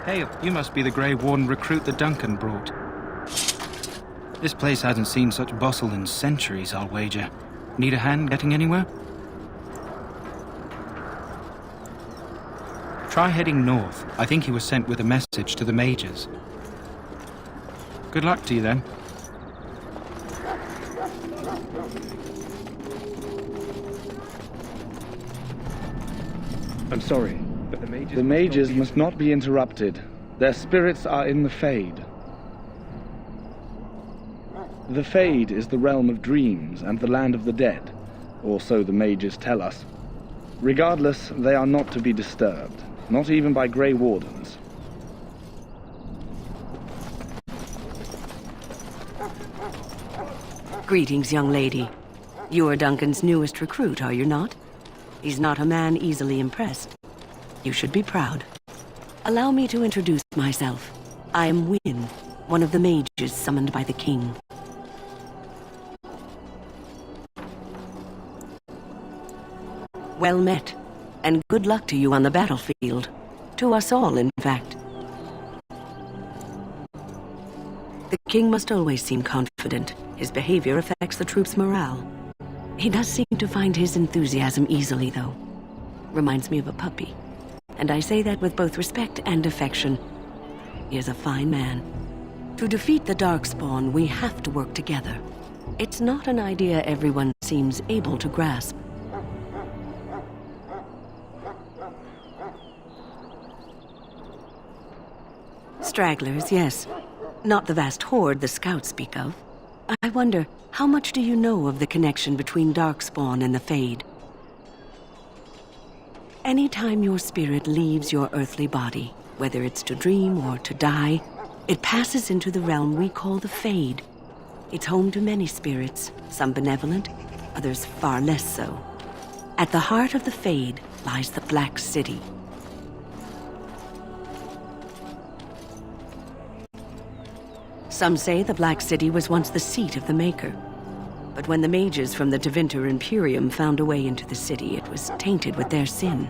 Hey, you must be the Grey Warden recruit that Duncan brought. This place hasn't seen such bustle in centuries, I'll wager. Need a hand getting anywhere? Try heading north. I think he was sent with a message to the mages. Good luck to you then. I'm sorry, but the mages must not be interrupted. Their spirits are in the Fade. The Fade is the realm of dreams and the land of the dead, or so the mages tell us. Regardless, they are not to be disturbed, not even by Grey Wardens. Greetings, young lady. You are Duncan's newest recruit, are you not? He's not a man easily impressed. You should be proud. Allow me to introduce myself. I am Wynne, one of the mages summoned by the king. Well met, and good luck to you on the battlefield. To us all, in fact. The king must always seem confident. His behavior affects the troops' morale. He does seem to find his enthusiasm easily, though. Reminds me of a puppy. And I say that with both respect and affection. He is a fine man. To defeat the Darkspawn, we have to work together. It's not an idea everyone seems able to grasp. Stragglers, yes. Not the vast horde the scouts speak of. I wonder, how much do you know of the connection between Darkspawn and the Fade? Anytime your spirit leaves your earthly body, whether it's to dream or to die, it passes into the realm we call the Fade. It's home to many spirits, some benevolent, others far less so. At the heart of the Fade lies the Black City. Some say the Black City was once the seat of the Maker. But when the mages from the Tevinter Imperium found a way into the city, it was tainted with their sin.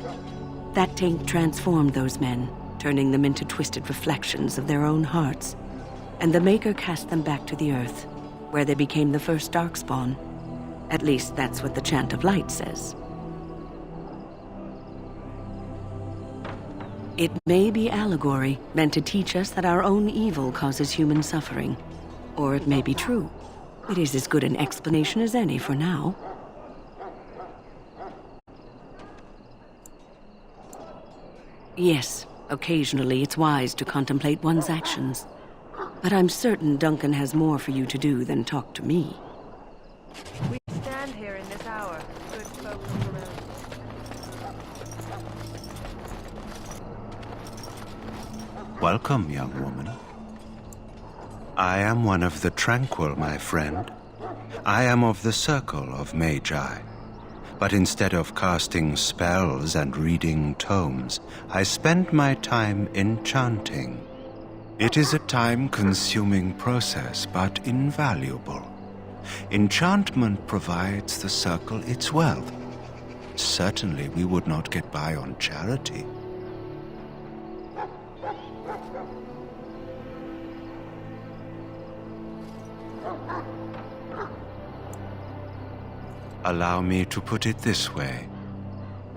That taint transformed those men, turning them into twisted reflections of their own hearts. And the Maker cast them back to the Earth, where they became the first Darkspawn. At least that's what the Chant of Light says. It may be allegory, meant to teach us that our own evil causes human suffering. Or it may be true. It is as good an explanation as any for now. Yes, occasionally it's wise to contemplate one's actions. But I'm certain Duncan has more for you to do than talk to me. We stand here in this hour, good folk of the road. Welcome, young woman. I am one of the Tranquil, my friend. I am of the Circle of Magi. But instead of casting spells and reading tomes, I spend my time enchanting. It is a time-consuming process, but invaluable. Enchantment provides the Circle its wealth. Certainly we would not get by on charity. Allow me to put it this way.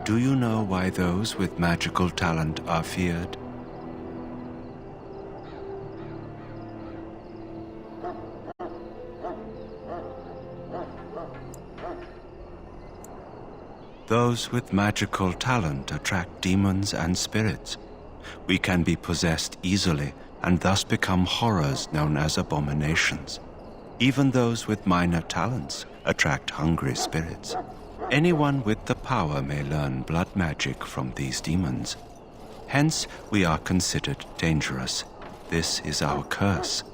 Do you know why those with magical talent are feared? Those with magical talent attract demons and spirits. We can be possessed easily and thus become horrors known as abominations. Even those with minor talents attract hungry spirits. Anyone with the power may learn blood magic from these demons. Hence, we are considered dangerous. This is our curse.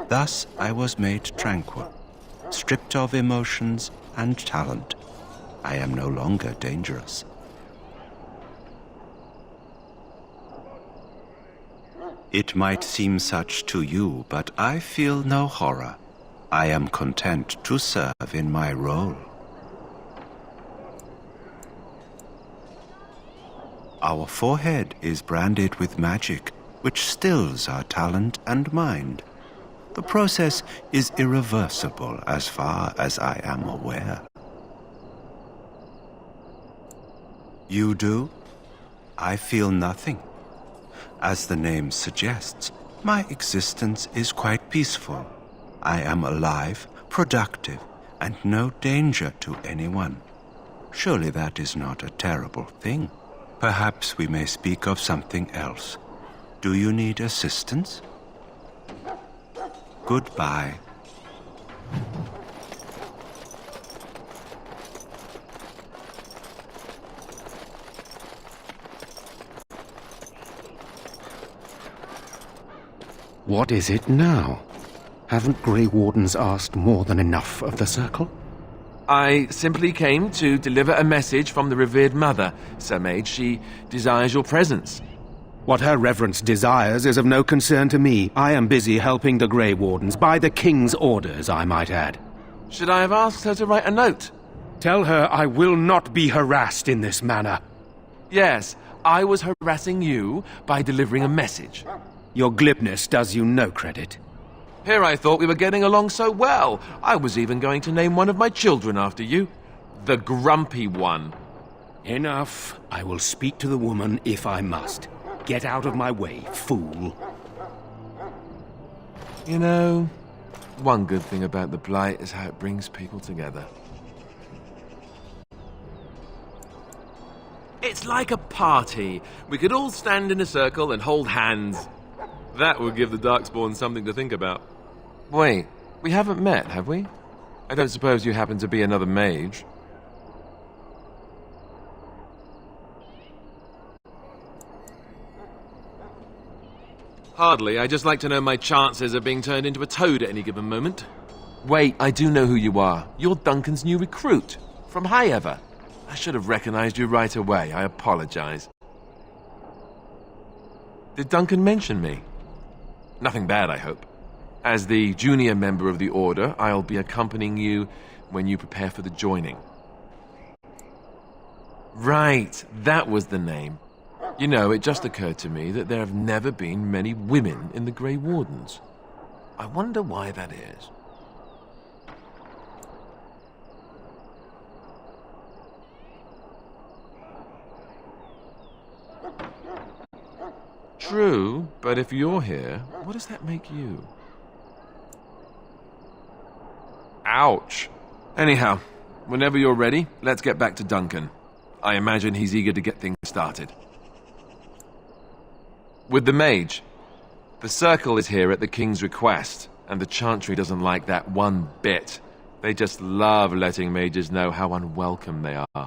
Thus, I was made tranquil, stripped of emotions and talent. I am no longer dangerous. It might seem such to you, but I feel no horror. I am content to serve in my role. Our forehead is branded with magic. which stills our talent and mind. The process is irreversible as far as I am aware. You do? I feel nothing. As the name suggests, my existence is quite peaceful. I am alive, productive, and no danger to anyone. Surely that is not a terrible thing. Perhaps we may speak of something else. Do you need assistance? Goodbye. What is it now? Haven't Grey Wardens asked more than enough of the Circle? I simply came to deliver a message from the revered mother, Sir Mage. She desires your presence. What her reverence desires is of no concern to me. I am busy helping the Grey Wardens, by the King's orders, I might add. Should I have asked her to write a note? Tell her I will not be harassed in this manner. Yes, I was harassing you by delivering a message. Your glibness does you no credit. Here I thought we were getting along so well. I was even going to name one of my children after you. The Grumpy One. Enough. I will speak to the woman if I must. Get out of my way, fool. You know, one good thing about the Blight is how it brings people together. It's like a party. We could all stand in a circle and hold hands. That would give the Darkspawn something to think about. Wait, we haven't met, have we? I don't suppose you happen to be another mage. Hardly. I just like to know my chances of being turned into a toad at any given moment. Wait, I do know who you are. You're Duncan's new recruit. From High Ever. I should have recognized you right away. I apologize. Did Duncan mention me? Nothing bad, I hope. As the junior member of the Order, I'll be accompanying you when you prepare for the joining. Right, that was the name. You know, it just occurred to me that there have never been many women in the Grey Wardens. I wonder why that is. True, but if you're here, what does that make you? Ouch. Anyhow, whenever you're ready, let's get back to Duncan. I imagine he's eager to get things started. With the mage. The Circle is here at the King's request, and the Chantry doesn't like that one bit. They just love letting mages know how unwelcome they are.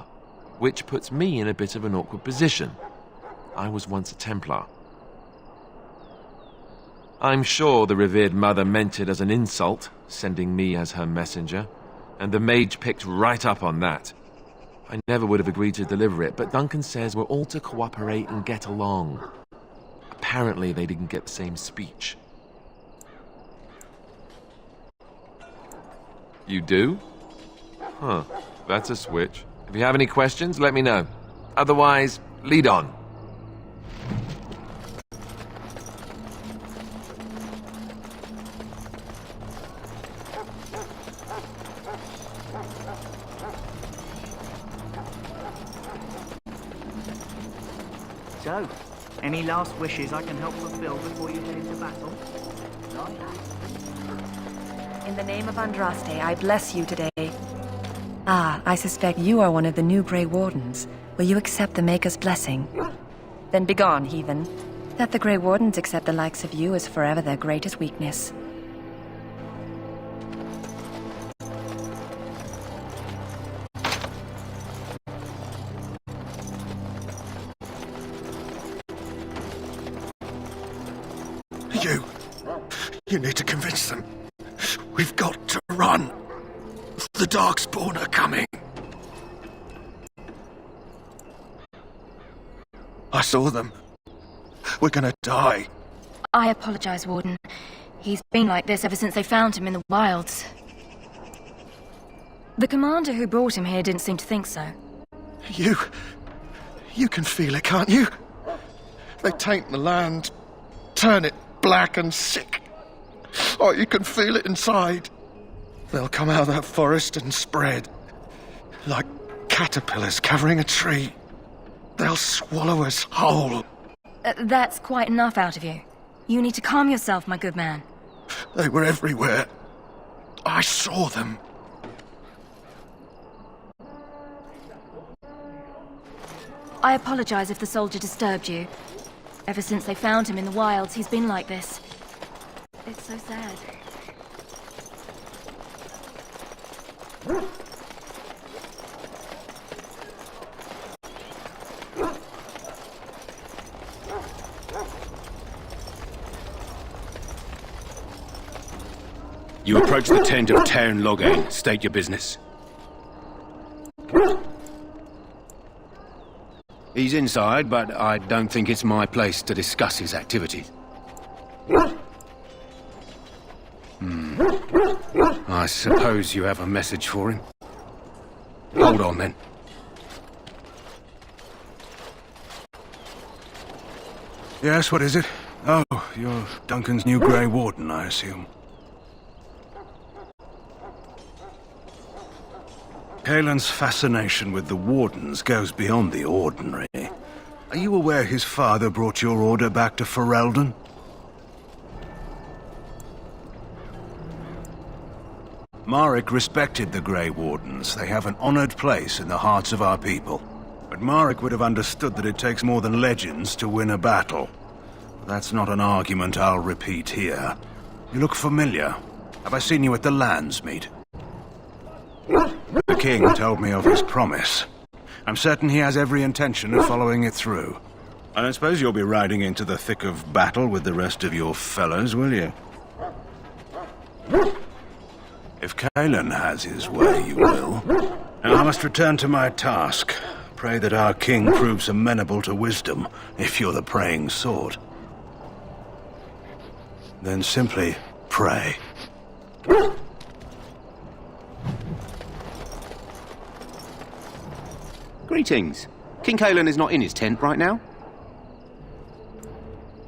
Which puts me in a bit of an awkward position. I was once a Templar. I'm sure the revered mother meant it as an insult, sending me as her messenger, and the mage picked right up on that. I never would have agreed to deliver it, but Duncan says we're all to cooperate and get along. Apparently they didn't get the same speech. You do? Huh, that's a switch. If you have any questions, let me know. Otherwise, lead on. So, any last wishes I can help fulfill before you head into battle? In the name of Andraste, I bless you today. Ah, I suspect you are one of the new Grey Wardens. Will you accept the Maker's blessing? Then begone, heathen. That the Grey Wardens accept the likes of you is forever their greatest weakness. You need to convince them. We've got to run. The Darkspawn are coming. I saw them. We're gonna die. I apologize, Warden. He's been like this ever since they found him in the wilds. The commander who brought him here didn't seem to think so. You can feel it, can't you? They taint the land. turn it black and sick. Oh, you can feel it inside. They'll come out of that forest and spread. Like caterpillars covering a tree. They'll swallow us whole. That's quite enough out of you. You need to calm yourself, my good man. They were everywhere. I saw them. I apologize if the soldier disturbed you. Ever since they found him in the wilds, he's been like this. It's so sad. You approach the tent of Tairn Loghain. State your business. He's inside, but I don't think it's my place to discuss his activities. I suppose you have a message for him. Hold on, then. Yes, what is it? Oh, you're Duncan's new Grey Warden, I assume. Caelan's fascination with the Wardens goes beyond the ordinary. Are you aware his father brought your order back to Ferelden? Marek respected the Grey Wardens. They have an honored place in the hearts of our people. But Marek would have understood that it takes more than legends to win a battle. That's not an argument I'll repeat here. You look familiar. Have I seen you at the Landsmeet? The king told me of his promise. I'm certain he has every intention of following it through. I don't suppose you'll be riding into the thick of battle with the rest of your fellows, will you? If Caelan has his way, you will. Now I must return to my task. Pray that our king proves amenable to wisdom, if you're the praying sort. Then simply pray. Greetings. King Caelan is not in his tent right now?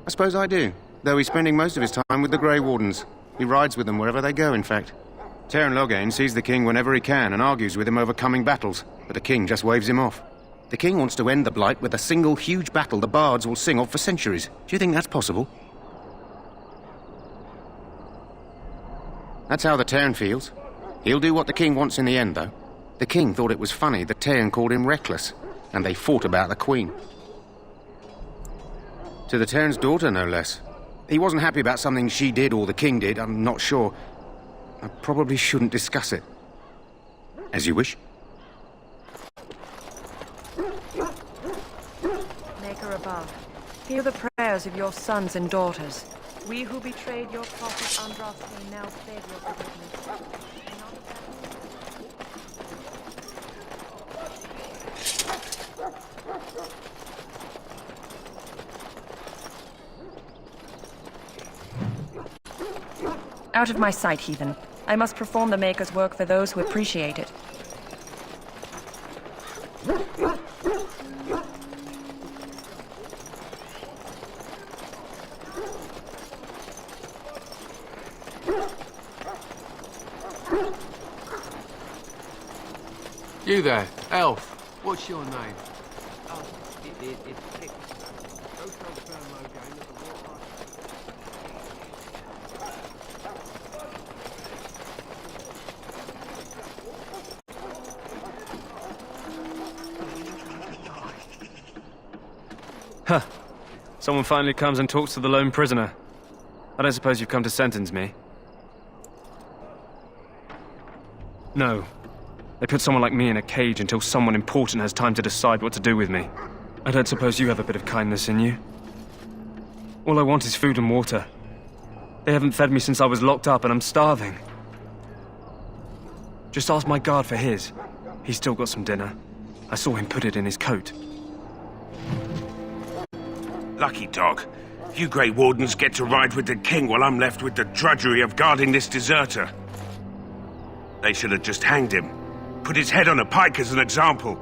I suppose I do, though he's spending most of his time with the Grey Wardens. He rides with them wherever they go, in fact. Tairn Loghain sees the king whenever he can and argues with him over coming battles, but the king just waves him off. The king wants to end the Blight with a single huge battle the bards will sing of for centuries. Do you think that's possible? That's how the Tairn feels. He'll do what the king wants in the end, though. The king thought it was funny that Tairn called him reckless, and they fought about the queen. To the Tairn's daughter, no less. He wasn't happy about something she did or the king did, I'm not sure. I probably shouldn't discuss it. As you wish. Maker above, hear the prayers of your sons and daughters. We who betrayed your prophet Andraste now beg your forgiveness. Out of my sight, heathen. I must perform the Maker's work for those who appreciate it. You there, elf. What's your name? Oh, it's Pip. Go transfer Mogang at the war. Huh. Someone finally comes and talks to the lone prisoner. I don't suppose you've come to sentence me? No. They put someone like me in a cage until someone important has time to decide what to do with me. I don't suppose you have a bit of kindness in you? All I want is food and water. They haven't fed me since I was locked up and I'm starving. Just ask my guard for his. He's still got some dinner. I saw him put it in his coat. Lucky dog. You Grey Wardens get to ride with the king while I'm left with the drudgery of guarding this deserter. They should have just hanged him. Put his head on a pike as an example.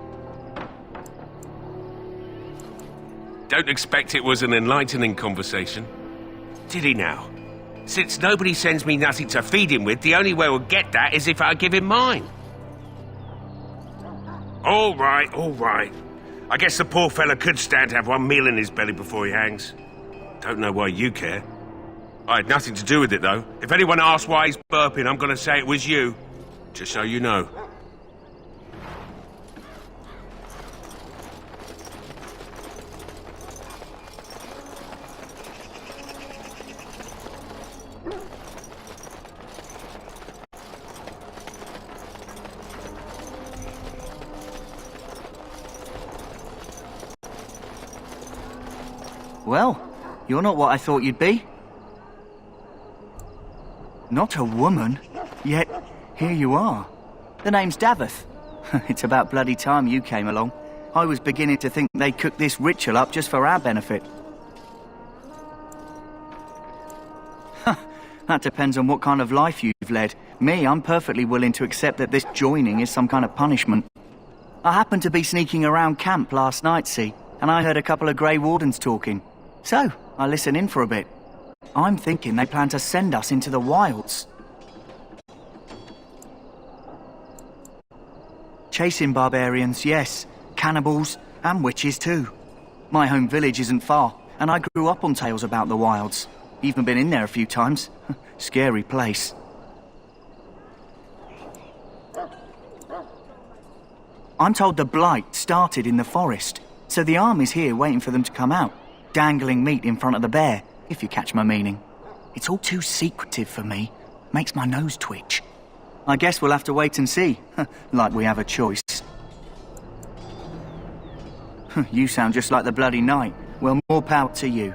Don't expect it was an enlightening conversation. Did he now? Since nobody sends me nothing to feed him with, the only way we'll get that is if I give him mine. All right, all right. I guess the poor fella could stand to have one meal in his belly before he hangs. Don't know why you care. I had nothing to do with it, though. If anyone asks why he's burping, I'm gonna say it was you. Just so you know. Well, you're not what I thought you'd be. Not a woman, yet here you are. The name's Daveth. It's about bloody time you came along. I was beginning to think they cooked this ritual up just for our benefit. That depends on what kind of life you've led. Me, I'm perfectly willing to accept that this joining is some kind of punishment. I happened to be sneaking around camp last night, see, and I heard a couple of Grey Wardens talking. So, I listened in for a bit. I'm thinking they plan to send us into the wilds. Chasing barbarians, yes. Cannibals, and witches too. My home village isn't far, and I grew up on tales about the wilds. Even been in there a few times. Scary place. I'm told the Blight started in the forest, so the army's here waiting for them to come out. Dangling meat in front of the bear, if you catch my meaning. It's all too secretive for me. Makes my nose twitch. I guess we'll have to wait and see. Like we have a choice. You sound just like the bloody knight. Well, more power to you.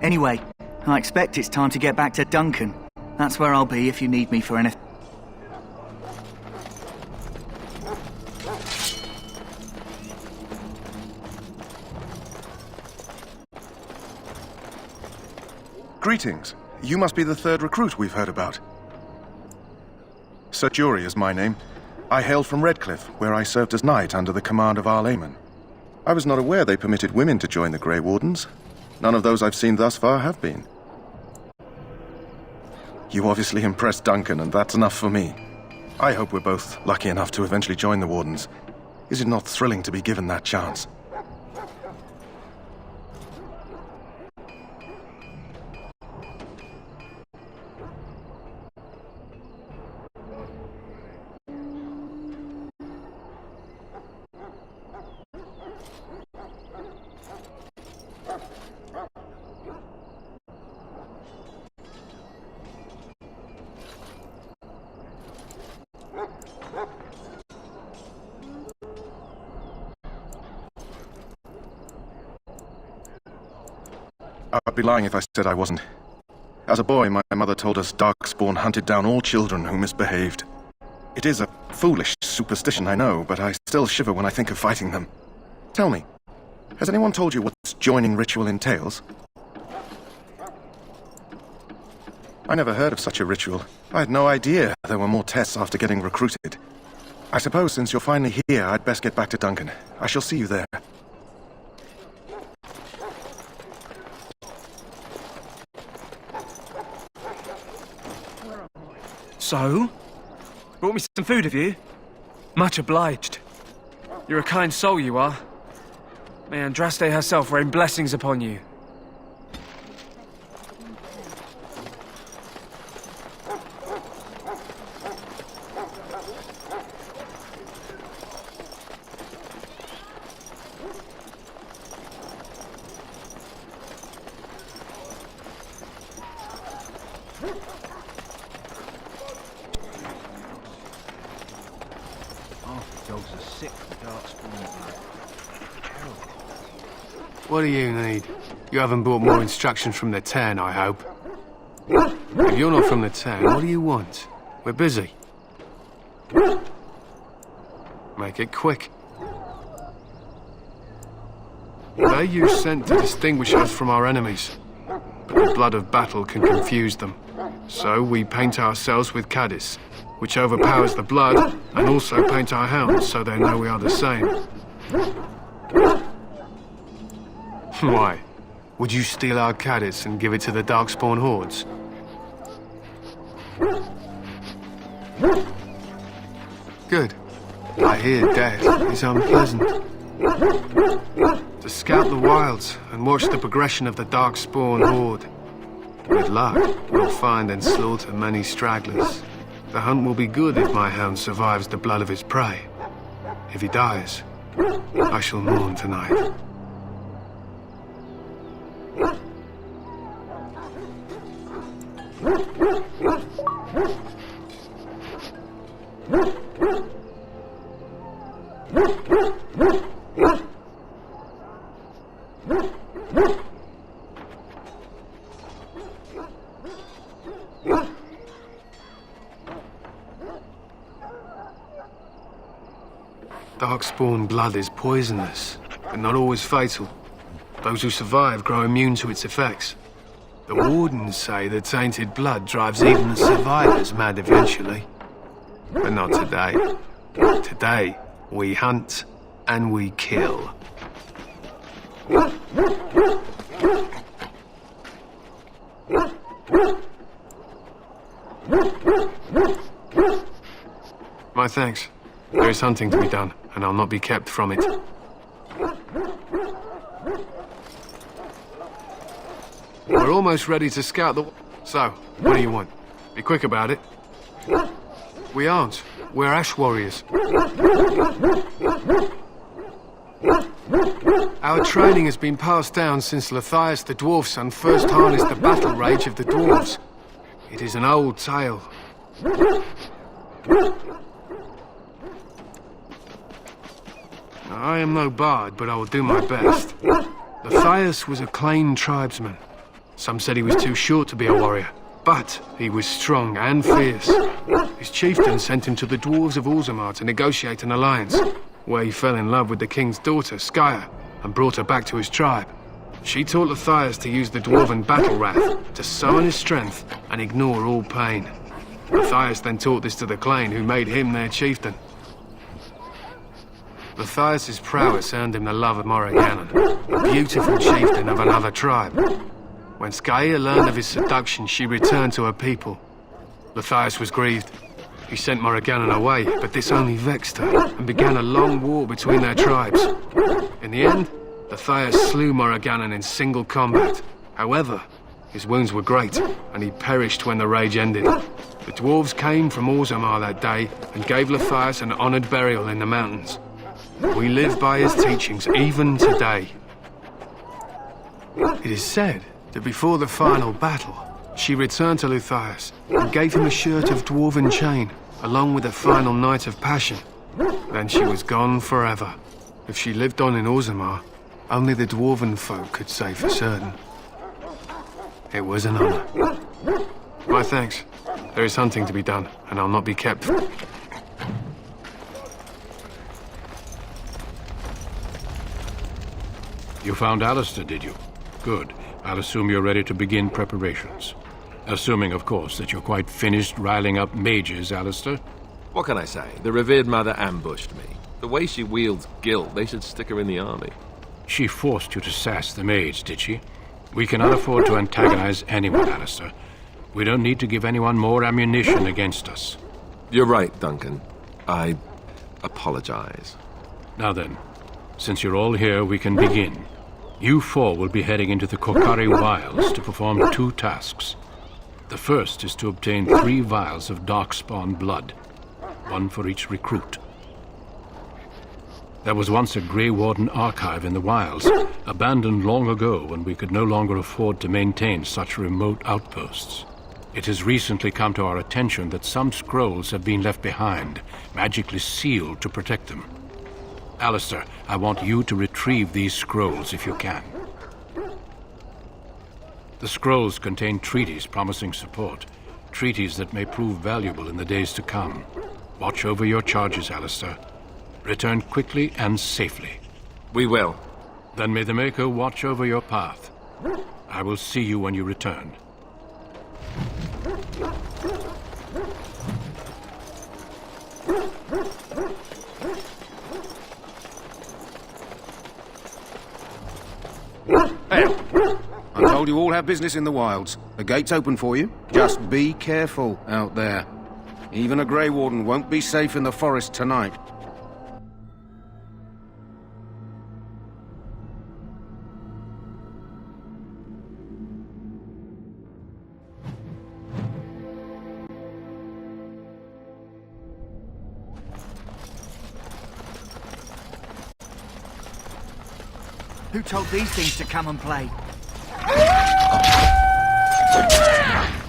Anyway, I expect it's time to get back to Duncan. That's where I'll be if you need me for anything. Greetings. You must be the third recruit we've heard about. Sir Jury is my name. I hail from Redcliffe, where I served as knight under the command of Arl Eamon. I was not aware they permitted women to join the Grey Wardens. None of those I've seen thus far have been. You obviously impressed Duncan, and that's enough for me. I hope we're both lucky enough to eventually join the Wardens. Is it not thrilling to be given that chance? I'd be lying if I said I wasn't. As a boy, my mother told us Darkspawn hunted down all children who misbehaved. It is a foolish superstition, I know, but I still shiver when I think of fighting them. Tell me, has anyone told you what this joining ritual entails? I never heard of such a ritual. I had no idea there were more tests after getting recruited. I suppose since you're finally here, I'd best get back to Duncan. I shall see you there. So? Brought me some food, have you? Much obliged. You're a kind soul, you are. May Andraste herself rain blessings upon you. What do you need? You haven't brought more instructions from the town, I hope. If you're not from the town, what do you want? We're busy. Make it quick. They use scent to distinguish us from our enemies. But the blood of battle can confuse them. So we paint ourselves with caddis, which overpowers the blood, and also paint our hounds so they know we are the same. Why? Would you steal our Caddis and give it to the Darkspawn hordes? Good. I hear death is unpleasant. To scout the wilds and watch the progression of the Darkspawn horde. With luck, we'll find and slaughter many stragglers. The hunt will be good if my hound survives the blood of his prey. If he dies, I shall mourn tonight. Darkspawn blood is poisonous, but not always fatal. Those who survive grow immune to its effects. The wardens say the tainted blood drives even the survivors mad eventually. But not today. Today, we hunt and we kill. My thanks. There is hunting to be done, and I'll not be kept from it. We're almost ready to scout the... So, what do you want? Be quick about it. We aren't. We're Ash Warriors. Our training has been passed down since Lathias the Dwarf Son first harnessed the battle rage of the dwarves. It is an old tale. I am no bard, but I will do my best. Lathias was a Clane tribesman. Some said he was too short to be a warrior, but he was strong and fierce. His chieftain sent him to the dwarves of Orzammar to negotiate an alliance, where he fell in love with the king's daughter, Skya, and brought her back to his tribe. She taught Lathias to use the dwarven battle wrath to summon his strength and ignore all pain. Lathias then taught this to the Clane, who made him their chieftain. Lathias' prowess earned him the love of Morrigannon, a beautiful chieftain of another tribe. When Skya learned of his seduction, she returned to her people. Lathias was grieved. He sent Morrigannon away, but this only vexed her, and began a long war between their tribes. In the end, Lathias slew Morrigannon in single combat. However, his wounds were great, and he perished when the rage ended. The dwarves came from Orzammar that day, and gave Lathias an honored burial in the mountains. We live by his teachings even today. It is said that before the final battle, she returned to Lathias and gave him a shirt of dwarven chain, along with a final night of passion. Then she was gone forever. If she lived on in Orzammar, only the dwarven folk could say for certain. It was an honor. My thanks. There is hunting to be done, and I'll not be kept. You found Alistair, did you? Good. I'll assume you're ready to begin preparations. Assuming, of course, that you're quite finished riling up mages, Alistair. What can I say? The revered mother ambushed me. The way she wields guilt, they should stick her in the army. She forced you to sass the mage, did she? We cannot afford to antagonize anyone, Alistair. We don't need to give anyone more ammunition against us. You're right, Duncan. I apologize. Now then, since you're all here, we can begin. You four will be heading into the Kokari Wilds to perform 2 tasks. The first is to obtain 3 vials of Darkspawn blood, 1 for each recruit. There was once a Grey Warden archive in the wilds, abandoned long ago when we could no longer afford to maintain such remote outposts. It has recently come to our attention that some scrolls have been left behind, magically sealed to protect them. Alistair, I want you to retrieve these scrolls if you can. The scrolls contain treaties promising support, treaties that may prove valuable in the days to come. Watch over your charges, Alistair. Return quickly and safely. We will. Then may the Maker watch over your path. I will see you when you return. Hey, I'm told you all have business in the wilds. The gate's open for you. Just be careful out there. Even a Grey Warden won't be safe in the forest tonight. Who told these things to come and play?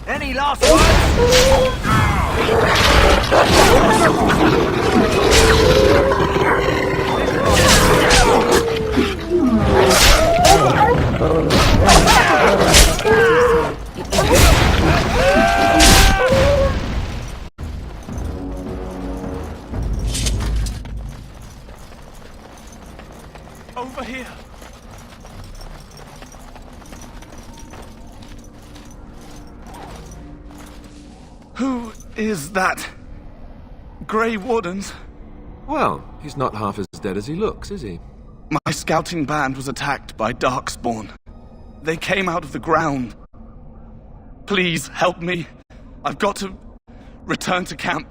Any last Over here. Who is that? Grey Wardens? Well, he's not half as dead as he looks, is he? My scouting band was attacked by Darkspawn. They came out of the ground. Please help me. I've got to return to camp.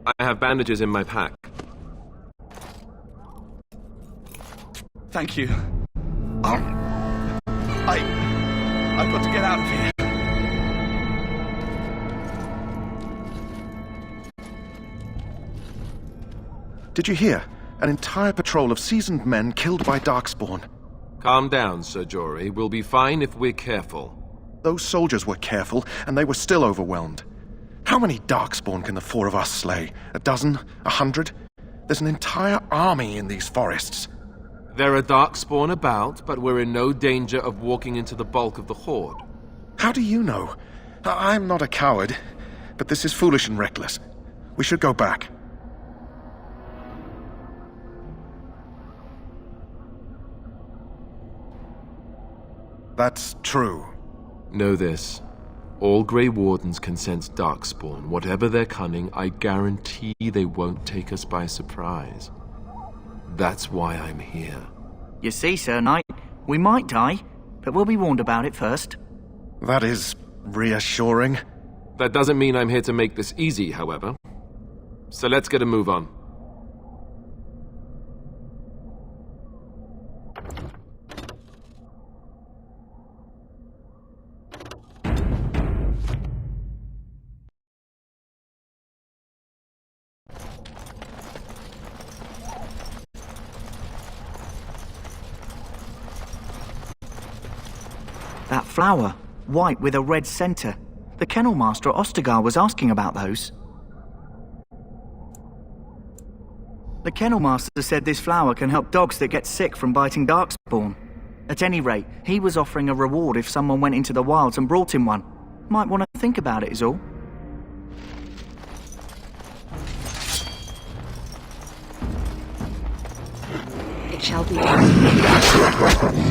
I have bandages in my pack. Thank you. I've got to get out of here. Did you hear? An entire patrol of seasoned men killed by Darkspawn. Calm down, Sir Jory. We'll be fine if we're careful. Those soldiers were careful, and they were still overwhelmed. How many Darkspawn can the four of us slay? A dozen? 100? There's an entire army in these forests. There are Darkspawn about, but we're in no danger of walking into the bulk of the Horde. How do you know? I'm not a coward, but this is foolish and reckless. We should go back. That's true. Know this. All Grey Wardens can sense Darkspawn. Whatever their cunning, I guarantee they won't take us by surprise. That's why I'm here. You see, Sir Knight, we might die, but we'll be warned about it first. That is reassuring. That doesn't mean I'm here to make this easy, however. So let's get a move on. That flower, white with a red centre. The kennel master at Ostagar was asking about those. The kennel master said this flower can help dogs that get sick from biting Darkspawn. At any rate, he was offering a reward if someone went into the wilds and brought him one. Might want to think about it is all. It shall be done.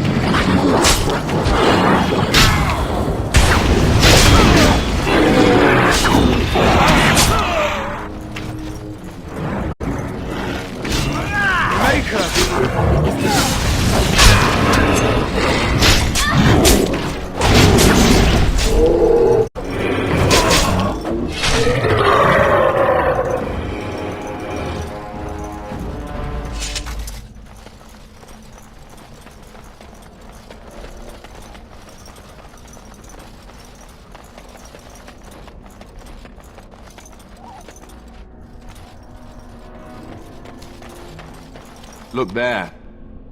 Look there.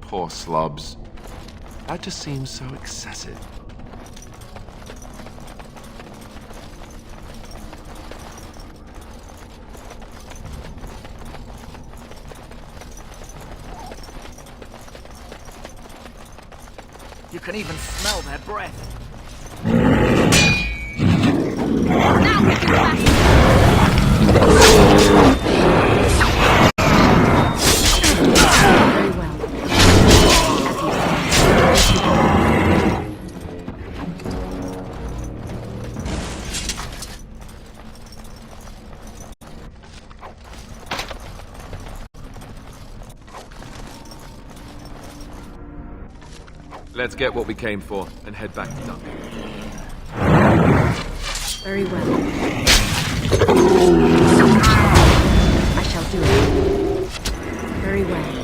Poor slobs. That just seems so excessive. You can even smell their breath. Let's get what we came for and head back to Duncan. Very well. I shall do it. Very well.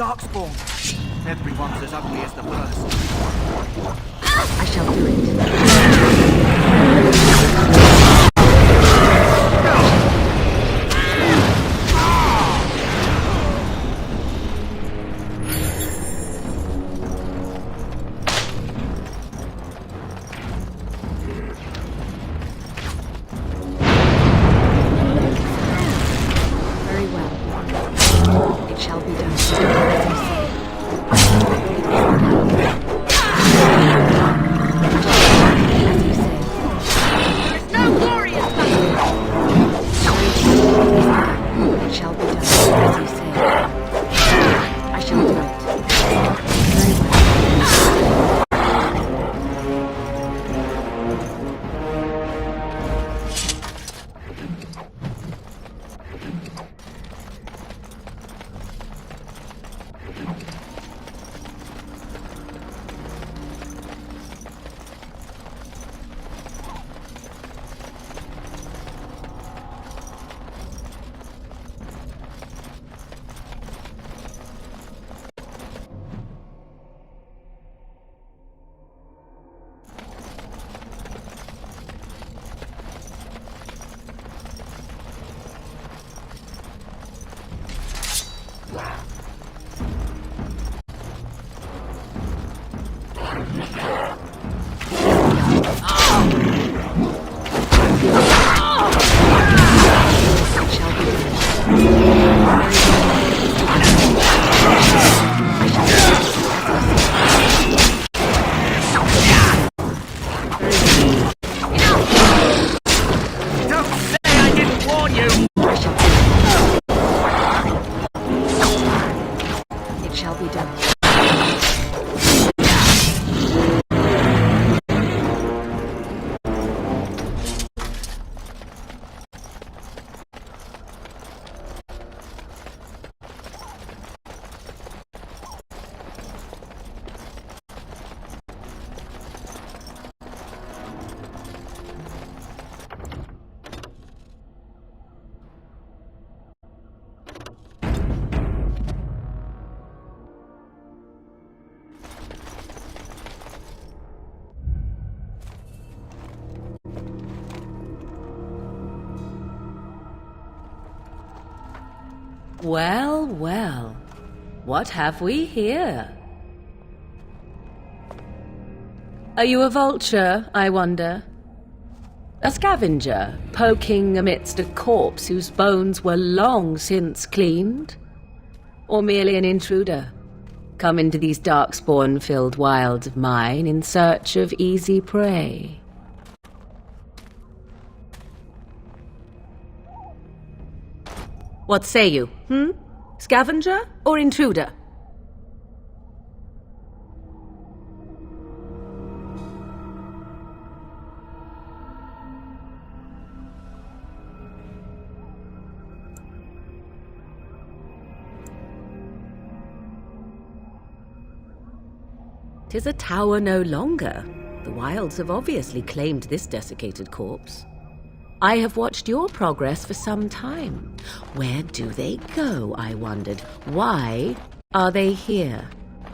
Darkspawn. Everyone's as ugly as the first. I shall do it. Very well. It shall be done. Well, well. What have we here? Are you a vulture, I wonder? A scavenger, poking amidst a corpse whose bones were long since cleaned? Or merely an intruder, come into these darkspawn-filled wilds of mine in search of easy prey? What say you, Scavenger or intruder? 'Tis a tower no longer. The wilds have obviously claimed this desiccated corpse. I have watched your progress for some time. Where do they go, I wondered? Why are they here?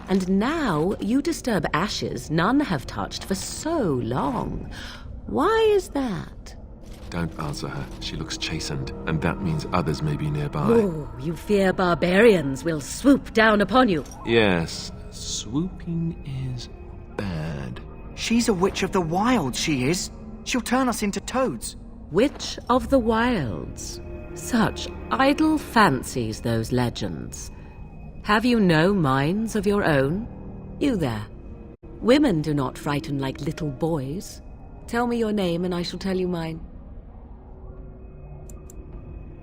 And now you disturb ashes none have touched for so long. Why is that? Don't answer her. She looks chastened, and that means others may be nearby. Oh, you fear barbarians will swoop down upon you. Yes, swooping is bad. She's a witch of the wild, she is. She'll turn us into toads. Witch of the wilds. Such idle fancies, those legends. Have you no minds of your own? You there. Women do not frighten like little boys. Tell me your name and I shall tell you mine.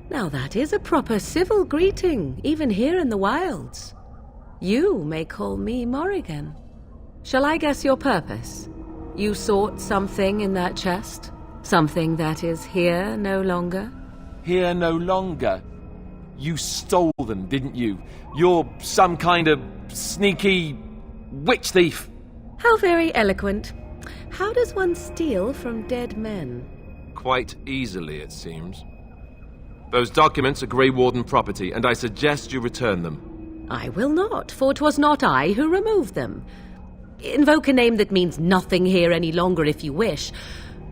Now that is a proper civil greeting, even here in the wilds. You may call me Morrigan. Shall I guess your purpose? You sought something in that chest? Something that is here no longer? Here no longer? You stole them, didn't you? You're some kind of sneaky witch thief. How very eloquent. How does one steal from dead men? Quite easily, it seems. Those documents are Grey Warden property, and I suggest you return them. I will not, for 'twas not I who removed them. Invoke a name that means nothing here any longer if you wish.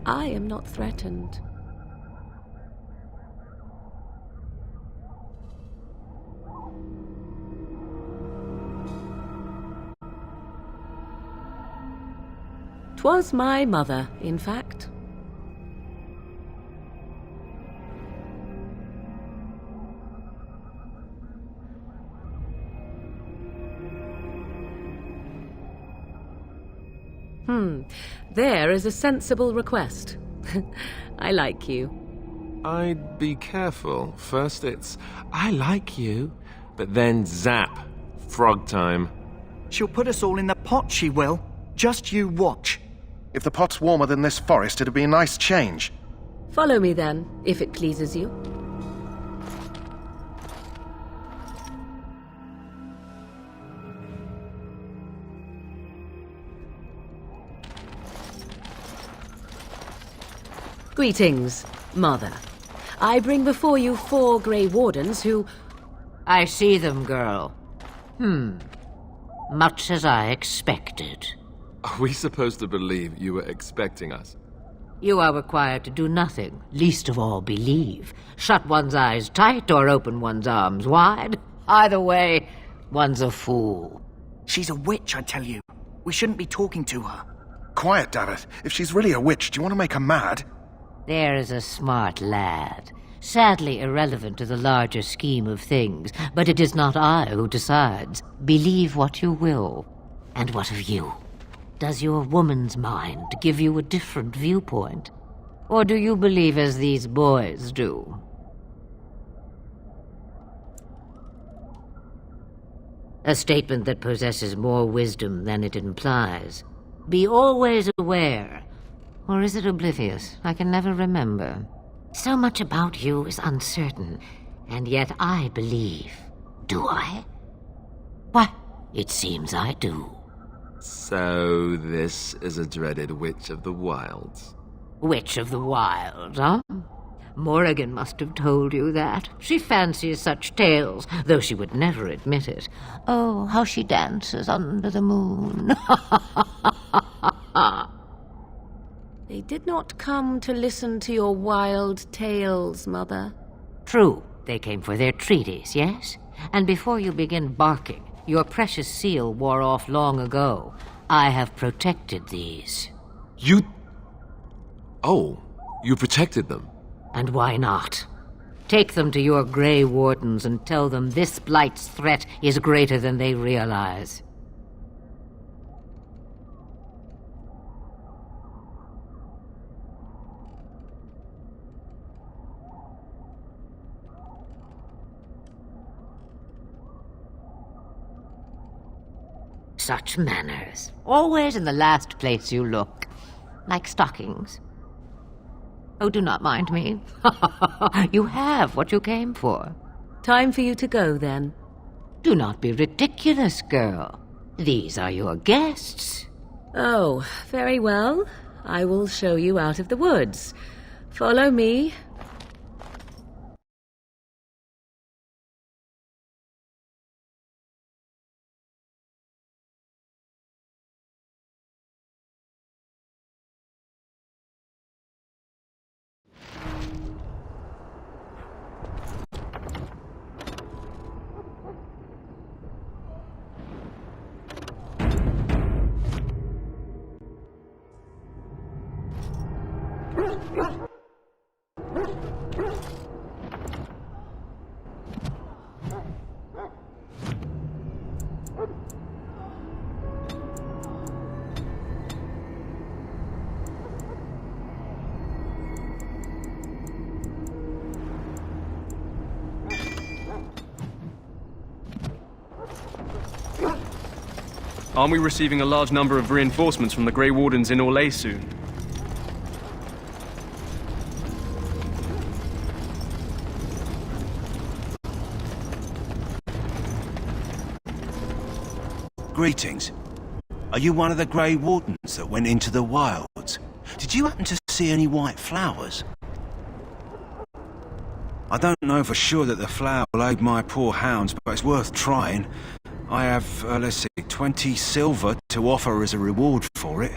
I am not threatened. "'Twas my mother, in fact. There is a sensible request. I like you. I'd be careful. First it's, I like you, but then zap. Frog time. She'll put us all in the pot, she will. Just you watch. If the pot's warmer than this forest, it'd be a nice change. Follow me then, if it pleases you. Greetings, Mother. I bring before you 4 Grey Wardens who... I see them, girl. Much as I expected. Are we supposed to believe you were expecting us? You are required to do nothing, least of all believe. Shut one's eyes tight or open one's arms wide. Either way, one's a fool. She's a witch, I tell you. We shouldn't be talking to her. Quiet, Davith. If she's really a witch, do you want to make her mad? There is a smart lad. Sadly irrelevant to the larger scheme of things, but it is not I who decides. Believe what you will. And what of you? Does your woman's mind give you a different viewpoint? Or do you believe as these boys do? A statement that possesses more wisdom than it implies. Be always aware. Or is it oblivious? I can never remember. So much about you is uncertain, and yet I believe. Do I? Why, it seems I do. So this is a dreaded Witch of the Wilds. Witch of the Wilds, huh? Morrigan must have told you that. She fancies such tales, though she would never admit it. Oh, how she dances under the moon. They did not come to listen to your wild tales, Mother. True, they came for their treaties, yes? And before you begin barking, your precious seal wore off long ago. I have protected these. You... Oh, you protected them. And why not? Take them to your Grey Wardens and tell them this Blight's threat is greater than they realize. Such manners. Always in the last place you look. Like stockings. Oh, do not mind me. You have what you came for. Time for you to go, then. Do not be ridiculous, girl. These are your guests. Oh, very well. I will show you out of the woods. Follow me. Aren't we receiving a large number of reinforcements from the Grey Wardens in Orlais soon? Greetings. Are you one of the Grey Wardens that went into the wilds? Did you happen to see any white flowers? I don't know for sure that the flower will aid my poor hounds, but it's worth trying. I have, let's see, 20 silver to offer as a reward for it.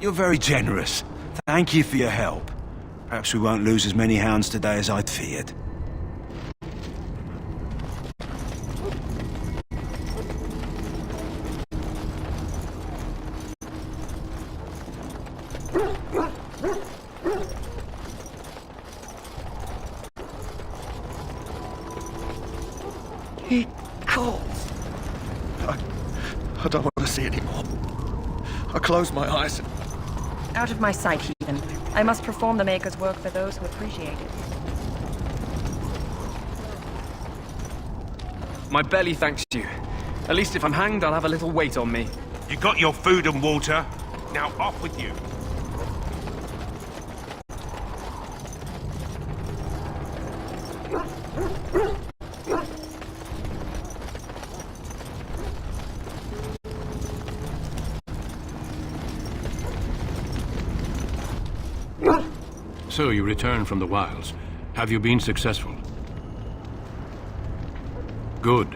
You're very generous. Thank you for your help. Perhaps we won't lose as many hounds today as I'd feared. He calls. I don't want to see anymore. I close my eyes. Out of my sight, heathen. I must perform the Maker's work for those who appreciate it. My belly thanks you. At least if I'm hanged, I'll have a little weight on me. You got your food and water. Now off with you. So you return from the wilds. Have you been successful? Good.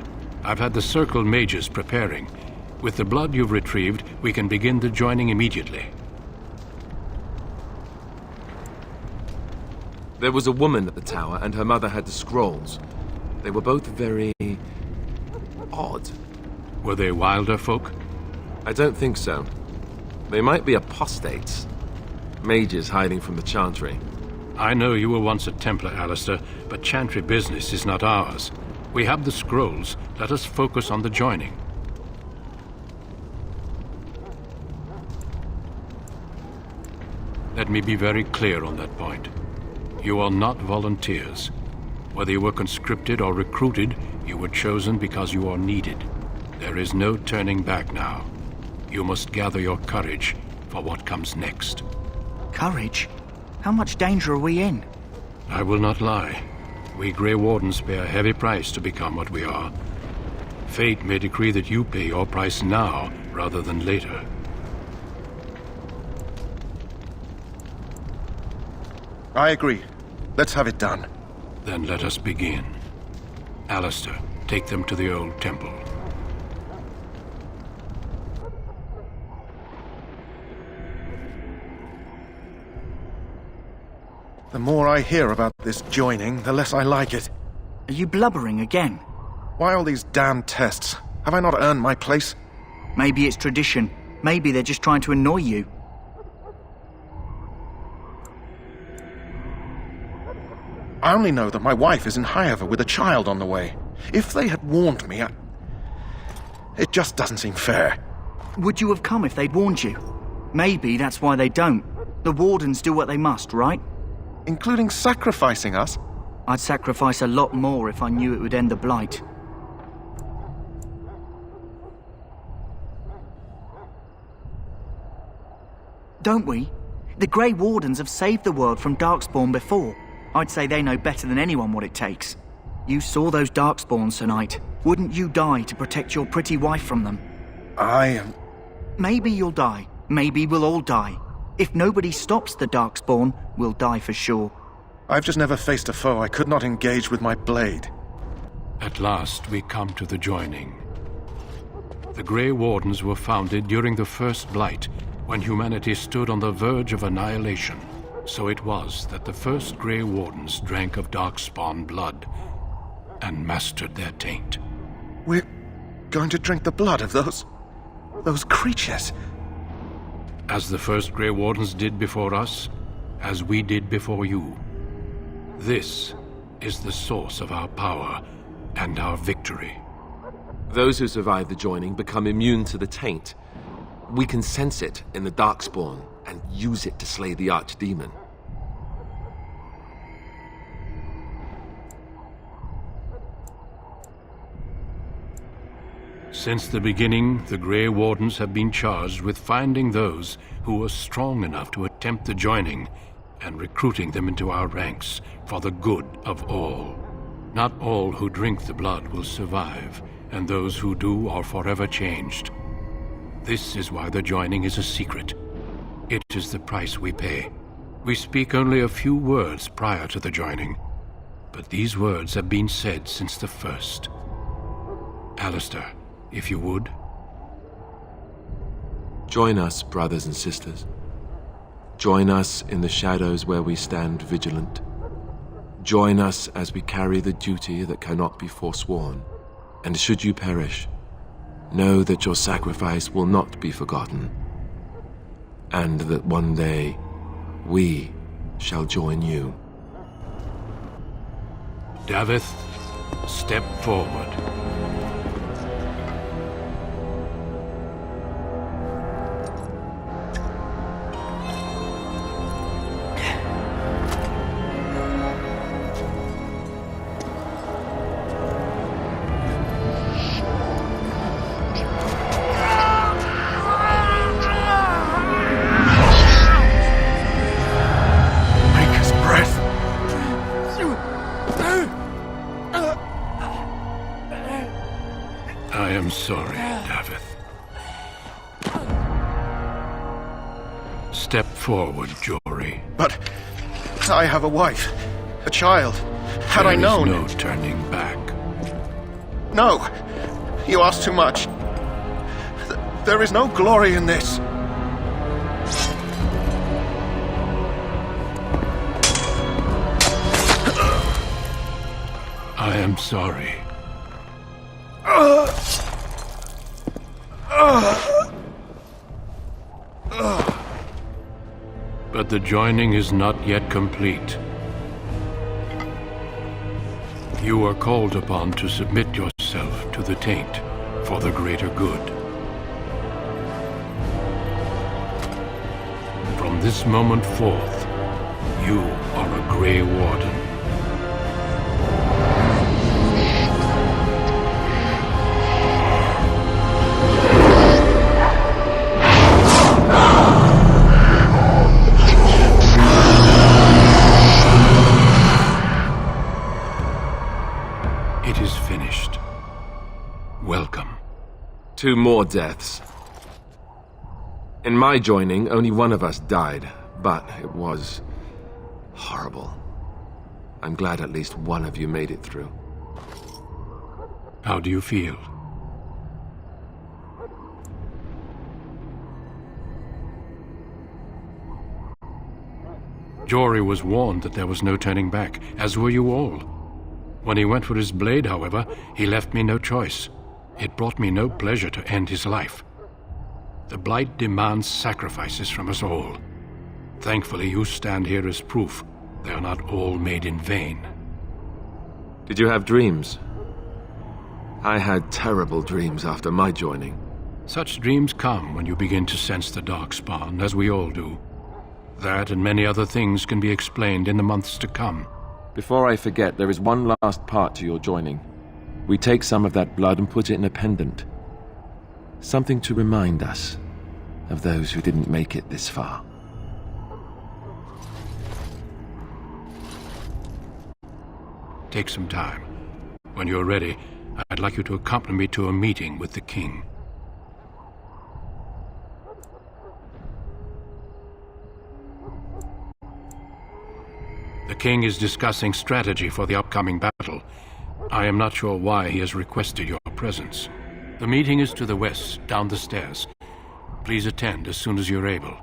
I've had the Circle mages preparing. With the blood you've retrieved, we can begin the joining immediately. There was a woman at the tower, and her mother had the scrolls. They were both very... odd. Were they wilder folk? I don't think so. They might be apostates. Mages hiding from the Chantry. I know you were once a Templar, Alistair, but Chantry business is not ours. We have the scrolls. Let us focus on the joining. Let me be very clear on that point. You are not volunteers. Whether you were conscripted or recruited, you were chosen because you are needed. There is no turning back now. You must gather your courage for what comes next. Courage? How much danger are we in? I will not lie. We Grey Wardens pay a heavy price to become what we are. Fate may decree that you pay your price now rather than later. I agree. Let's have it done. Then let us begin. Alistair, take them to the old temple. The more I hear about this joining, the less I like it. Are you blubbering again? Why all these damn tests? Have I not earned my place? Maybe it's tradition. Maybe they're just trying to annoy you. I only know that my wife is in Highover with a child on the way. If they had warned me, it just doesn't seem fair. Would you have come if they'd warned you? Maybe that's why they don't. The wardens do what they must, right? Including sacrificing us? I'd sacrifice a lot more if I knew it would end the Blight. Don't we? The Grey Wardens have saved the world from Darkspawn before. I'd say they know better than anyone what it takes. You saw those Darkspawns tonight. Wouldn't you die to protect your pretty wife from them? Maybe you'll die. Maybe we'll all die. If nobody stops the Darkspawn, we'll die for sure. I've just never faced a foe I could not engage with my blade. At last, we come to the joining. The Grey Wardens were founded during the First Blight, when humanity stood on the verge of annihilation. So it was that the first Grey Wardens drank of Darkspawn blood and mastered their taint. We're going to drink the blood of those creatures. As the first Grey Wardens did before us, as we did before you. This is the source of our power and our victory. Those who survive the joining become immune to the taint. We can sense it in the Darkspawn and use it to slay the Archdemon. Since the beginning, the Grey Wardens have been charged with finding those who were strong enough to attempt the joining and recruiting them into our ranks for the good of all. Not all who drink the blood will survive, and those who do are forever changed. This is why the joining is a secret. It is the price we pay. We speak only a few words prior to the joining, but these words have been said since the first. Alistair, if you would. Join us, brothers and sisters. Join us in the shadows where we stand vigilant. Join us as we carry the duty that cannot be forsworn. And should you perish, know that your sacrifice will not be forgotten, and that one day we shall join you. Davith, step forward. Sorry, Davith. Step forward, Jory. But I have a wife, a child. Had I known... There is no turning back. No! You ask too much. There is no glory in this. I am sorry. But the joining is not yet complete. You are called upon to submit yourself to the taint for the greater good. From this moment forth, you are a Grey Warden. It is finished. Welcome. 2 more deaths. In my joining, only one of us died, but it was horrible. I'm glad at least one of you made it through. How do you feel? Jory was warned that there was no turning back, as were you all. When he went for his blade, however, he left me no choice. It brought me no pleasure to end his life. The Blight demands sacrifices from us all. Thankfully, you stand here as proof they are not all made in vain. Did you have dreams? I had terrible dreams after my joining. Such dreams come when you begin to sense the Darkspawn, as we all do. That and many other things can be explained in the months to come. Before I forget, there is one last part to your joining. We take some of that blood and put it in a pendant. Something to remind us of those who didn't make it this far. Take some time. When you're ready, I'd like you to accompany me to a meeting with the king. The king is discussing strategy for the upcoming battle. I am not sure why he has requested your presence. The meeting is to the west, down the stairs. Please attend as soon as you're able.